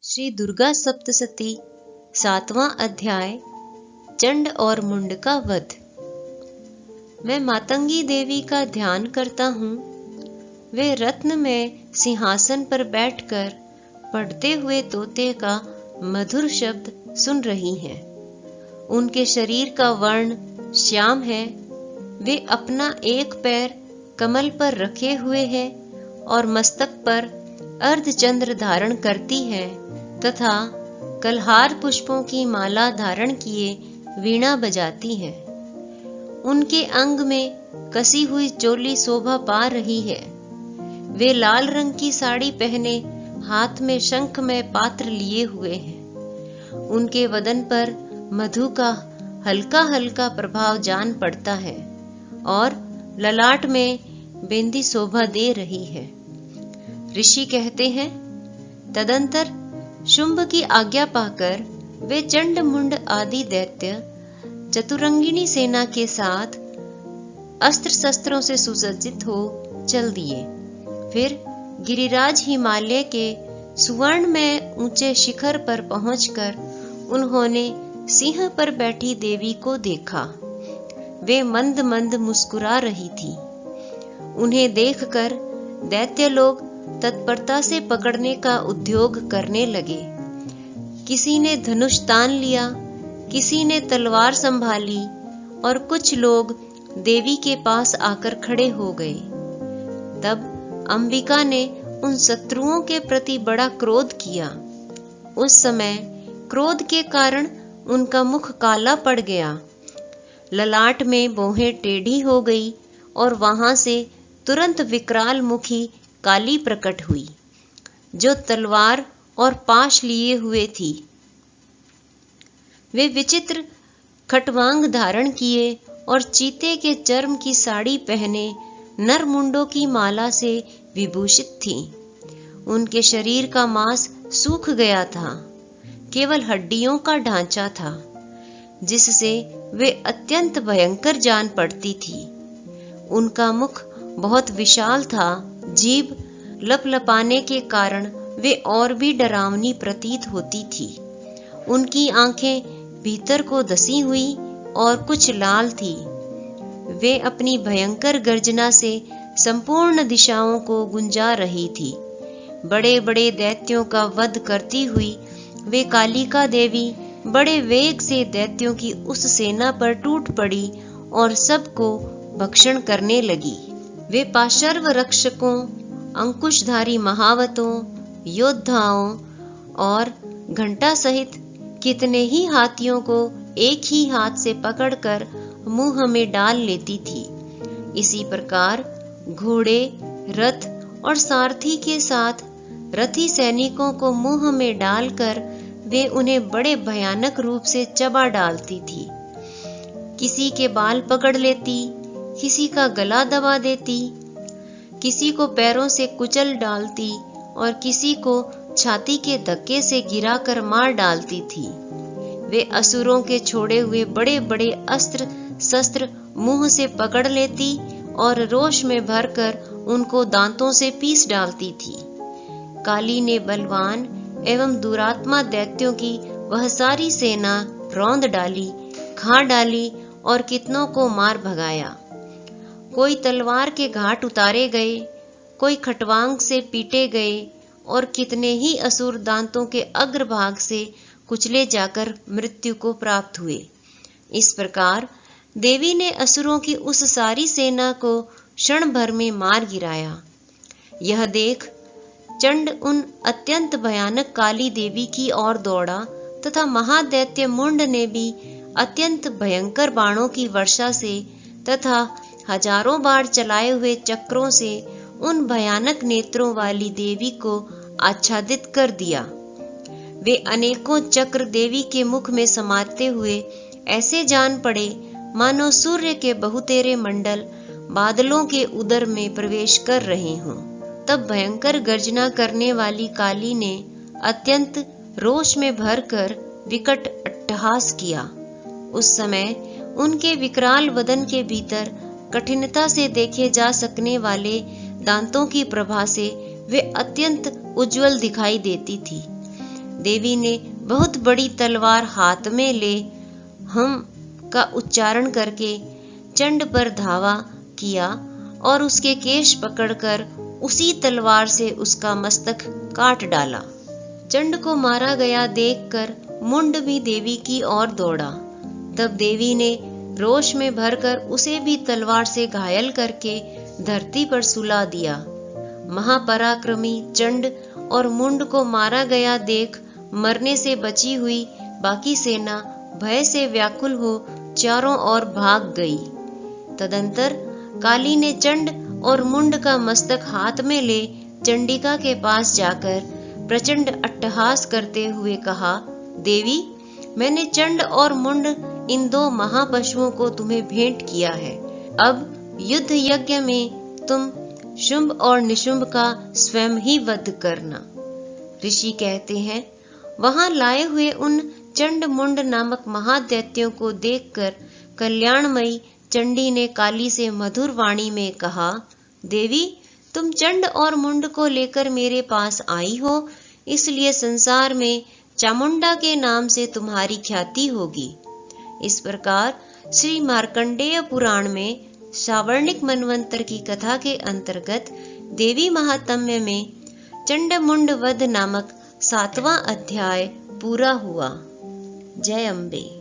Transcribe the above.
श्री दुर्गा सप्तशती 7वां अध्याय चंड और मुंड का वध। मैं मातंगी देवी का ध्यान करता हूँ। वे रत्न में सिंहासन पर बैठकर पढ़ते हुए तोते का मधुर शब्द सुन रही हैं। उनके शरीर का वर्ण श्याम है। वे अपना एक पैर कमल पर रखे हुए हैं और मस्तक पर अर्धचंद्र धारण करती है तथा कलहार पुष्पों की माला धारण किए वीणा बजाती है। उनके अंग में कसी हुई चोली शोभा पा रही है। वे लाल रंग की साड़ी पहने हाथ में शंखमय पात्र लिए हुए हैं। उनके वदन पर मधु का हल्का हल्का प्रभाव जान पड़ता है और ललाट में बिंदी शोभा दे रही है। ऋषि कहते हैं, तदंतर शुंभ की आज्ञा पाकर वे चंड मुंड आदि दैत्य चतुरंगिणी सेना के साथ अस्त्र शस्त्रों से सुसज्जित हो चल दिए। फिर गिरिराज हिमालय के सुवर्ण में ऊंचे शिखर पर पहुंचकर उन्होंने सिंह पर बैठी देवी को देखा। वे मंद मंद मुस्कुरा रही थी। उन्हें देखकर दैत्य लोग तत्परता से पकड़ने का उद्योग करने लगे। किसी ने धनुष तान लिया, किसी ने तलवार संभाली और कुछ लोग देवी के पास आकर खड़े हो गए। तब अंबिका ने उन शत्रुओं के प्रति बड़ा क्रोध किया। उस समय क्रोध के कारण उनका मुख काला पड़ गया, ललाट में भौहें टेढ़ी हो गई और वहां से तुरंत विकराल मुखी काली प्रकट हुई, जो तलवार और पाश लिए हुए थी। वे विचित्र खटवांग धारण किए और चीते के चर्म की साड़ी पहने नर मुंडों की माला से विभूषित थी। उनके शरीर का मांस सूख गया था, केवल हड्डियों का ढांचा था, जिससे वे अत्यंत भयंकर जान पड़ती थी। उनका मुख बहुत विशाल था। जीभ लपलपाने के कारण वे और भी डरावनी प्रतीत होती थी। उनकी आंखें भीतर को धसी हुई और कुछ लाल थी। वे अपनी भयंकर गर्जना से संपूर्ण दिशाओं को गुंजा रही थी। बड़े बड़े दैत्यों का वध करती हुई वे कालिका देवी बड़े वेग से दैत्यों की उस सेना पर टूट पड़ी और सबको भक्षण करने लगी। वे पाशर्व रक्षकों, अंकुशधारी महावतों, योद्धाओं और घंटा सहित कितने ही हाथियों को एक ही हाथ से पकड़कर मुंह में डाल लेती थी। इसी प्रकार घोड़े, रथ और सारथी के साथ रथी सैनिकों को मुंह में डालकर वे उन्हें बड़े भयानक रूप से चबा डालती थी। किसी के बाल पकड़ लेती, किसी का गला दबा देती, किसी को पैरों से कुचल डालती और किसी को छाती के धक्के से गिराकर मार डालती थी। वे असुरों के छोड़े हुए बड़े बड़े अस्त्र शस्त्र मुंह से पकड़ लेती और रोष में भरकर उनको दांतों से पीस डालती थी। काली ने बलवान एवं दुरात्मा दैत्यों की वह सारी सेना रौंद डाली, खा डाली और कितनों को मार भगाया। कोई तलवार के घाट उतारे गए, कोई खटवांग से पीटे गए और कितने ही असुर दांतों के अग्रभाग से कुचले जाकर मृत्यु को प्राप्त हुए। इस प्रकार देवी ने असुरों की उस सारी सेना को क्षण भर में मार गिराया। यह देख चंड उन अत्यंत भयानक काली देवी की ओर दौड़ा तथा महादैत्य मुंड ने भी अत्यंत भयंकर बाणों की वर्षा से तथा हजारों बार चलाए हुए चक्रों से उन भयानक नेत्रों वाली देवी को आच्छादित कर दिया। वे अनेकों चक्र देवी के मुख में समाते हुए ऐसे जान पड़े मानो सूर्य के बहुतेरे मंडल बादलों के उदर में प्रवेश कर रहे हों। तब भयंकर गर्जना करने वाली काली ने अत्यंत रोष में भरकर विकट अट्टहास किया। उस समय उनके विकराल वदन के भीतर कठिनता से देखे जा सकने वाले दांतों की प्रभा से वे अत्यंत उज्जवल दिखाई देती थी। देवी ने बहुत बड़ी तलवार हाथ में ले हम का उच्चारण करके चंड पर धावा किया और उसके केश पकड़कर उसी तलवार से उसका मस्तक काट डाला। चंड को मारा गया देखकर मुंड भी देवी की ओर दौड़ा। तब देवी ने रोष में भरकर उसे भी तलवार से घायल करके धरती पर सुला दिया। महापराक्रमी चंड और मुंड को मारा गया देख मरने से बची हुई बाकी सेना भय से व्याकुल हो चारों ओर भाग गई। तदंतर काली ने चंड और मुंड का मस्तक हाथ में ले चंडिका के पास जाकर प्रचंड अट्टहास करते हुए कहा, देवी, मैंने चंड और मुंड इन दो महापशुओं को तुम्हें भेंट किया है। अब युद्ध यज्ञ में तुम शुंभ और निशुंभ का स्वयं ही वध करना। ऋषि कहते हैं, वहां लाए हुए उन चंड मुंड नामक महादैत्यों को देखकर कल्याणमयी चंडी ने काली से मधुर वाणी में कहा, देवी, तुम चंड और मुंड को लेकर मेरे पास आई हो, इसलिए संसार में चामुंडा के नाम से तुम्हारी ख्याति होगी। इस प्रकार श्री मार्कंडेय पुराण में सावर्णिक मनवंतर की कथा के अंतर्गत देवी महात्म्य में चंड मुंड वध नामक 7वां अध्याय पूरा हुआ। जय अम्बे।